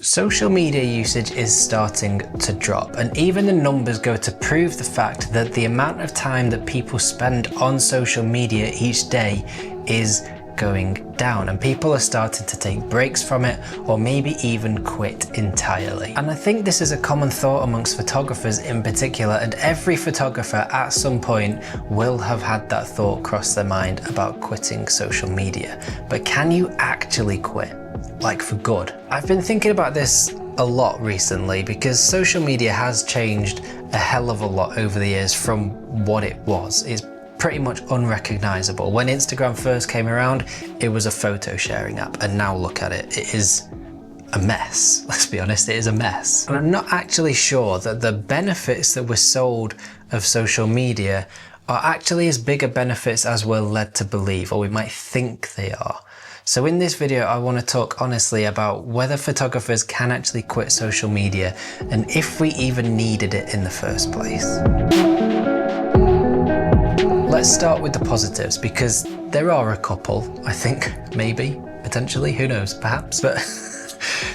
Social media usage is starting to drop, and even the numbers go to prove the fact that the amount of time that people spend on social media each day is going down, and people are starting to take breaks from it or maybe even quit entirely. And I think this is a common thought amongst photographers in particular, and every photographer at some point will have had that thought cross their mind about quitting social media. But can you actually quit? Like for good? I've been thinking about this a lot recently because social media has changed a hell of a lot over the years from what it was. It's pretty much unrecognizable. When Instagram first came around, it was a photo sharing app, and now look at it, it is a mess. Let's be honest, it is a mess. And I'm not actually sure that the benefits that were sold of social media are actually as big a benefits as we're led to believe, or we might think they are. So in this video, I want to talk honestly about whether photographers can actually quit social media and if we even needed it in the first place. Let's start with the positives, because there are a couple, I think, maybe, potentially, who knows, perhaps, but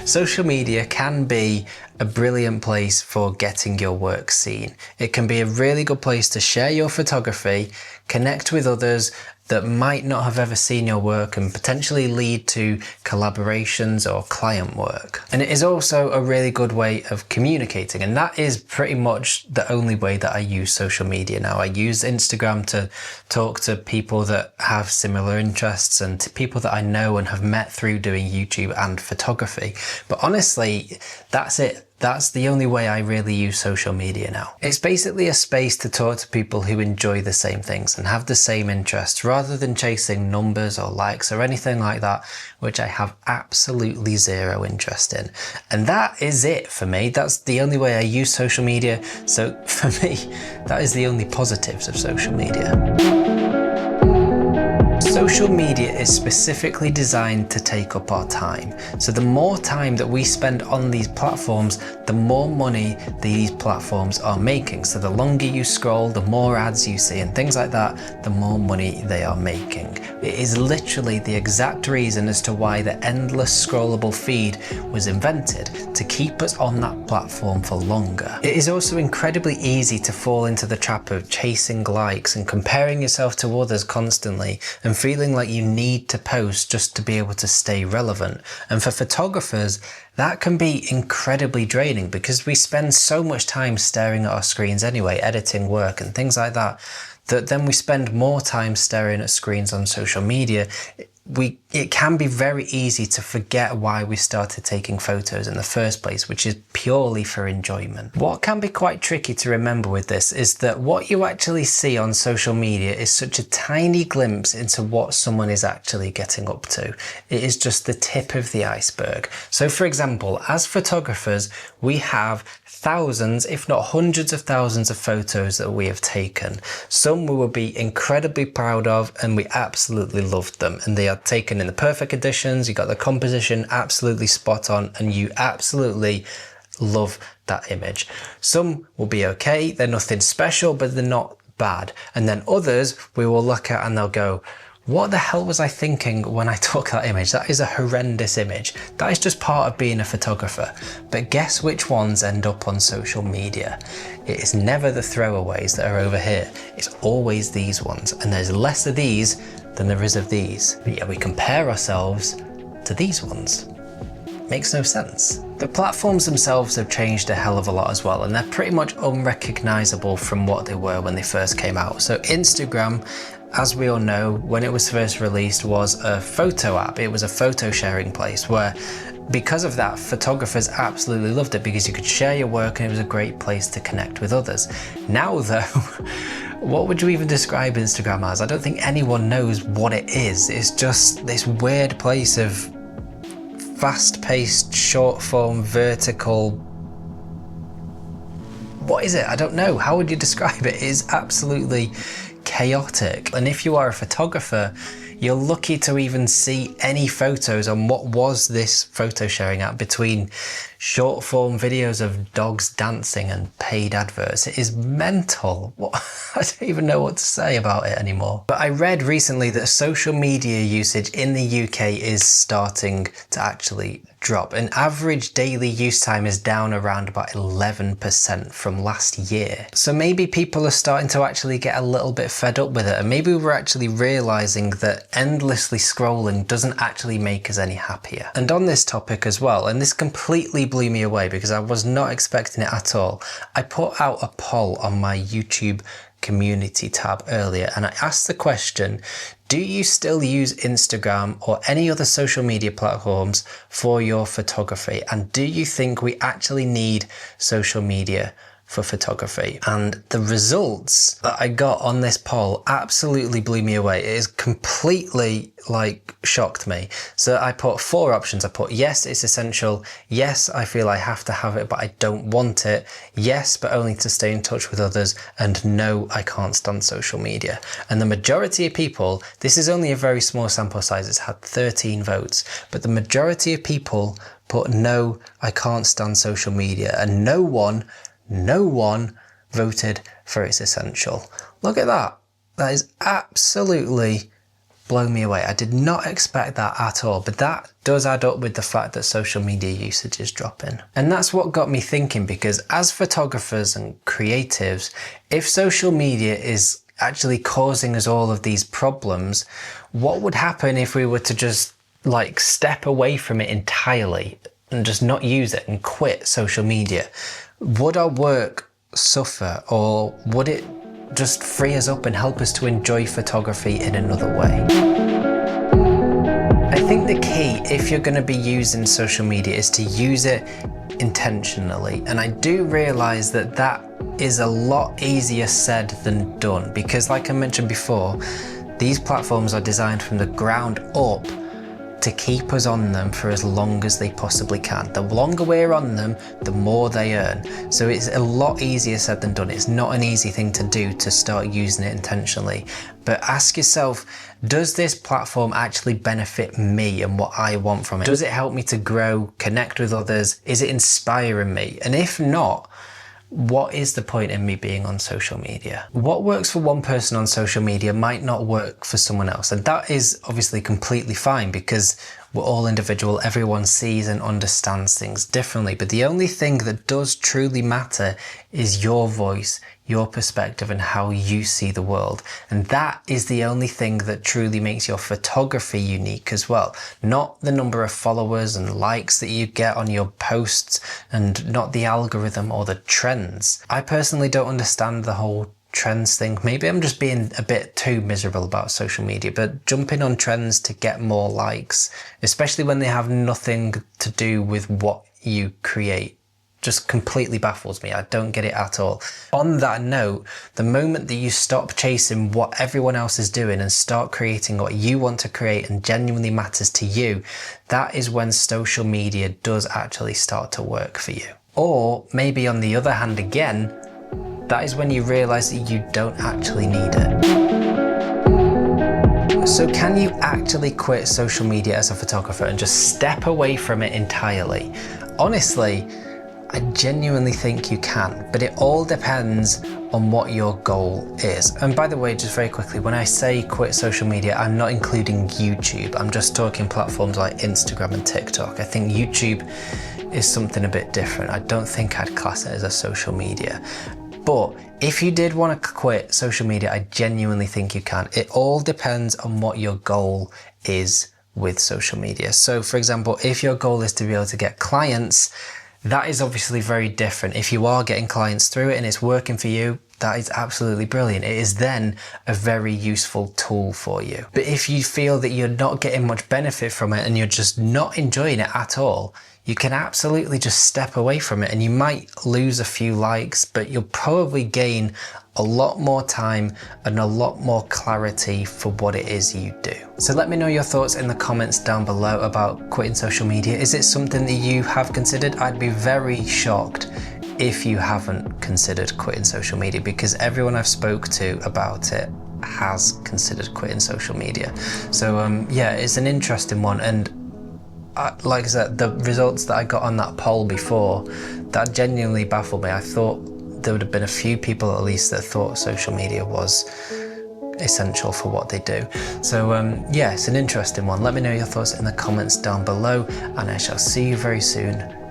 social media can be a brilliant place for getting your work seen. It can be a really good place to share your photography, connect with others that might not have ever seen your work, and potentially lead to collaborations or client work. And it is also a really good way of communicating, and that is pretty much the only way that I use social media now. I use Instagram to talk to people that have similar interests and to people that I know and have met through doing YouTube and photography. But honestly, that's it. That's the only way I really use social media now. It's basically a space to talk to people who enjoy the same things and have the same interests, rather than chasing numbers or likes or anything like that, which I have absolutely zero interest in. And that is it for me. That's the only way I use social media. So for me, that is the only positives of social media. Social media is specifically designed to take up our time. So the more time that we spend on these platforms, the more money these platforms are making. So the longer you scroll, the more ads you see and things like that, the more money they are making. It is literally the exact reason as to why the endless scrollable feed was invented, to keep us on that platform for longer. It is also incredibly easy to fall into the trap of chasing likes and comparing yourself to others constantly, and feeling like you need to post just to be able to stay relevant. And for photographers, that can be incredibly draining, because we spend so much time staring at our screens anyway, editing work and things like that, that then we spend more time staring at screens on social media. It can be very easy to forget why we started taking photos in the first place, which is purely for enjoyment. What can be quite tricky to remember with this is that what you actually see on social media is such a tiny glimpse into what someone is actually getting up to. It is just the tip of the iceberg. So for example, as photographers, we have thousands, if not hundreds of thousands of photos that we have taken. Some we will be incredibly proud of, and we absolutely loved them, and they are taken in the perfect conditions. You got the composition absolutely spot on, and you absolutely love that image. Some will be okay, they're nothing special, but they're not bad. And then others we will look at and they'll go, what the hell was I thinking when I took that image? That is a horrendous image. That is just part of being a photographer. But guess which ones end up on social media? It is never the throwaways that are over here. It's always these ones. And there's less of these than there is of these. But yet we compare ourselves to these ones. Makes no sense. The platforms themselves have changed a hell of a lot as well, and they're pretty much unrecognizable from what they were when they first came out. So Instagram, as we all know, when it was first released, was a photo app. It was a photo sharing place where, because of that, photographers absolutely loved it, because you could share your work and it was a great place to connect with others. Now though, what would you even describe Instagram as? I don't think anyone knows what it is. It's just this weird place of fast-paced, short-form, vertical. What is it? I don't know. How would you describe it? It is absolutely chaotic. And if you are a photographer, you're lucky to even see any photos on what was this photo sharing app, between short form videos of dogs dancing and paid adverts. It is mental. I don't even know what to say about it anymore. But I read recently that social media usage in the UK is starting to actually drop. An average daily use time is down around about 11% from last year. So maybe people are starting to actually get a little bit fed up with it, and maybe we're actually realizing that endlessly scrolling doesn't actually make us any happier. And on this topic as well, and this completely blew me away because I was not expecting it at all, I put out a poll on my YouTube community tab earlier, and I asked the question, do you still use Instagram or any other social media platforms for your photography? And do you think we actually need social media for photography? And the results that I got on this poll absolutely blew me away. It is completely shocked me. So I put 4 options. I put yes, it's essential. Yes, I feel I have to have it, but I don't want it. Yes, but only to stay in touch with others. And no, I can't stand social media. And the majority of people, this is only a very small sample size, it's had 13 votes, but the majority of people put no, I can't stand social media, and no one voted for it's essential. Look at that. That is absolutely blown me away. I did not expect that at all, but that does add up with the fact that social media usage is dropping. And that's what got me thinking, because as photographers and creatives, if social media is actually causing us all of these problems, what would happen if we were to just step away from it entirely and just not use it and quit social media? Would our work suffer, or would it just free us up and help us to enjoy photography in another way? I think the key, if you're going to be using social media, is to use it intentionally. And I do realize that that is a lot easier said than done, because like I mentioned before, these platforms are designed from the ground up to keep us on them for as long as they possibly can. The longer we're on them, the more they earn. So it's a lot easier said than done. It's not an easy thing to do to start using it intentionally. But ask yourself, does this platform actually benefit me and what I want from it? Does it help me to grow, connect with others? Is it inspiring me? And if not, what is the point in me being on social media? What works for one person on social media might not work for someone else. And that is obviously completely fine, because we're all individual. Everyone sees and understands things differently. But the only thing that does truly matter is your voice, your perspective, and how you see the world. And that is the only thing that truly makes your photography unique as well. Not the number of followers and likes that you get on your posts, and not the algorithm or the trends. I personally don't understand the whole trends thing. Maybe I'm just being a bit too miserable about social media, but jumping on trends to get more likes, especially when they have nothing to do with what you create, just completely baffles me. I don't get it at all. On that note, the moment that you stop chasing what everyone else is doing and start creating what you want to create and genuinely matters to you, that is when social media does actually start to work for you. Or maybe on the other hand again, that is when you realize that you don't actually need it. So can you actually quit social media as a photographer and just step away from it entirely? Honestly, I genuinely think you can, but it all depends on what your goal is. And by the way, just very quickly, when I say quit social media, I'm not including YouTube. I'm just talking platforms like Instagram and TikTok. I think YouTube is something a bit different. I don't think I'd class it as a social media. But if you did want to quit social media, I genuinely think you can. It all depends on what your goal is with social media. So for example, if your goal is to be able to get clients, that is obviously very different. If you are getting clients through it and it's working for you, that is absolutely brilliant. It is then a very useful tool for you. But if you feel that you're not getting much benefit from it and you're just not enjoying it at all, you can absolutely just step away from it, and you might lose a few likes, but you'll probably gain a lot more time and a lot more clarity for what it is you do. So let me know your thoughts in the comments down below about quitting social media. Is it something that you have considered? I'd be very shocked if you haven't considered quitting social media, because everyone I've spoke to about it has considered quitting social media. So yeah, it's an interesting one. And like I said, the results that I got on that poll before, that genuinely baffled me. I thought there would have been a few people at least that thought social media was essential for what they do. So yeah, it's an interesting one. Let me know your thoughts in the comments down below, and I shall see you very soon.